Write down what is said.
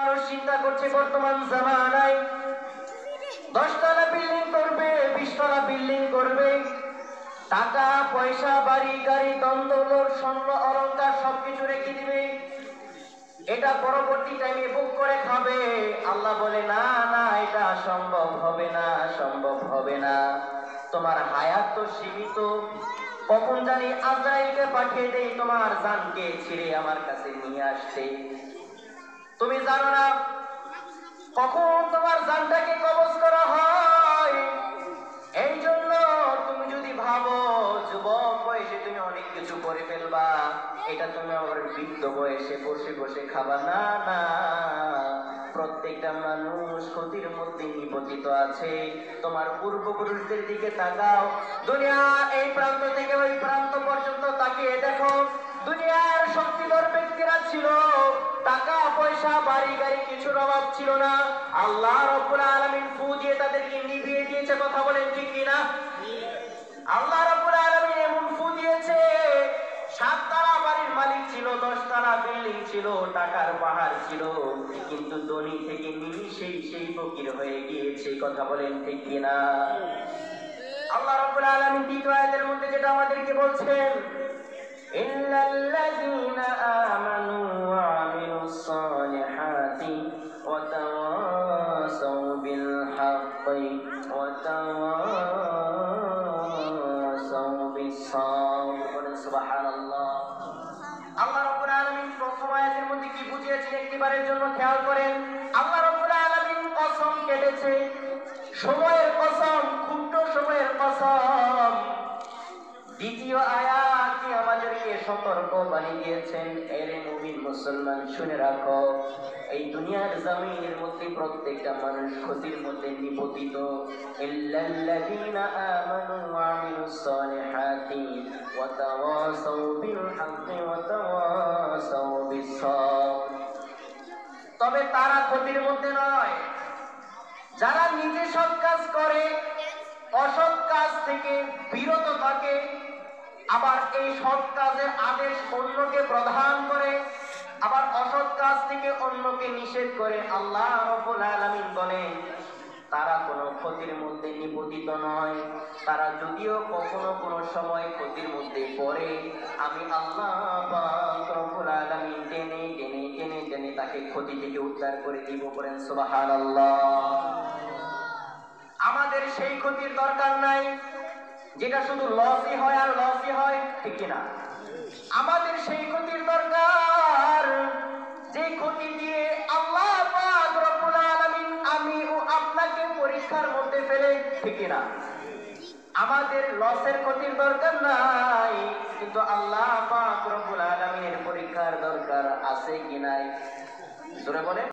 মানুষ চিন্তা করছে বর্তমান জামানায় 10 তলা বিল্ডিং করবে, 20 তলা বিল্ডিং করবে, টাকা পয়সা বাড়ি গাড়ি দন্দৌলত স্বর্ণ অলংকার সবকিছু রেখে দিবে, এটা পরবর্তী টাইমে বুক করে খাবে। আল্লাহ বলে না না, এটা সম্ভব হবে না, সম্ভব হবে না। তোমার হায়াত তো সীমিত, কখন জানি আজরাইলকে পাঠিয়ে দেই তোমার জানকে ছিঁড়ে আমার কাছে নিয়ে আসতে। তুমি জানো না কখন তোমার জানটাকে কবজ করা হয়। এই জন্য তুমি যদি ভাবো যুবক বয়সে তুমি অনেক কিছু করে ফেলবা, এটা তুমি আবার বৃদ্ধ বয়সে বসে বসে খাবা না। না, প্রত্যেকটা মানুষ ক্ষতির মধ্যে নিপতিত আছে। তোমার পূর্বপুরুষদের দিকে তাকাও, দুনিয়ার এই প্রান্ত থেকে ওই প্রান্ত পর্যন্ত তাকিয়ে দেখো, দুনিয়ার শক্তিধর ব্যক্তিরা ছিল, টাকা পয়সা বাড়ি গাড়ি কিছুর অভাব ছিল না। আল্লাহ রাব্বুল আলামিন ফু দিয়ে তাদেরকে নিভিয়ে দিয়েছে। কথা বলেন ঠিক কিনা? আল্লাহ রাব্বুল আলামিন এমন ফু দিয়েছে, 7 তলা বাড়ির মালিক ছিল, 10 তলা বিল্ডিং ছিল, টাকার পাহাড় ছিল, কিন্তু ধনী থেকে নিমিষেই সেই ফকির হয়ে গিয়েছে। কথা বলেন ঠিক কিনা? আল্লাহ রাব্বুল আলামিন দ্বিতীয় আয়াতের মধ্যে যেটা আমাদেরকে বলছেন, ইন্নাল্লাযীনা আমানু ওয়া আমিলুস সালিহাতি ওয়া তাওয়াসাউ বিল হাক্কি ওয়া তাওয়াসাউ বিস সাবর। সুবহানাল্লাহ। আল্লাহ রাব্বুল আলামিন প্রথম আয়াতের মধ্যে কি বুঝিয়েছেন একবারের জন্য খেয়াল করেন। আল্লাহ রাব্বুল আলামিন কসম কেটেছে, সময়ের কসম, ক্ষুদ্র সময়ের কসম। দ্বিতীয় আয়াতে আমাদেরকে সতর্ক বাণী দিয়েছেন, এরে মুমিন মুসলমান শুনে রাখো, এই দুনিয়ার জমিনের মধ্যে প্রত্যেকটা মানুষ ক্ষতির মধ্যে নিপতিত। ইল্লাল্লাযীনা আমানু ওয়া আমিলুস সালিহাতি ওয়া তাওয়াসাউ বিল হাক্কি ওয়া তাওয়াসাউ বিস সাবর। তবে তারা ক্ষতির মধ্যে নয় যারা নিজে সৎ কাজ করে, অসৎ কাজ থেকে বিরত থাকে, আবার এই সৎ কাজের আদেশ অন্যকে প্রদান করে, আবার অসৎ কাজ থেকে অন্যকে নিষেধ করে। আল্লাহ রাব্বুল আলামিন বলেন তারা কোনো ক্ষতির মধ্যে নিপতিত নয়। তারা যদিও কখনো কোনো সময় ক্ষতির মধ্যে পড়ে, আমি আল্লাহ পাক রব্বুল আলামিন টেনে টেনে টেনে টেনে তাকে ক্ষতি থেকে উদ্ধার করে দিব। করেন সুবহানাল্লাহ। আমাদের সেই ক্ষতির দরকার নাই যেটা শুধু লসই হয় আর লসই হয়, ঠিক কিনা? আমাদের সেই ক্ষতির দরকার যে ক্ষতি দিয়ে আল্লাহ পাক রব্বুল আলামিন আমি ও আপনাকে পরীক্ষার মধ্যে ফেলে, ঠিক কিনা? আমাদের লসের ক্ষতির দরকার নাই, কিন্তু আল্লাহ পাক রব্বুল আলামিনের পরীক্ষার দরকার আছে কি নাই? জোরে বলেন।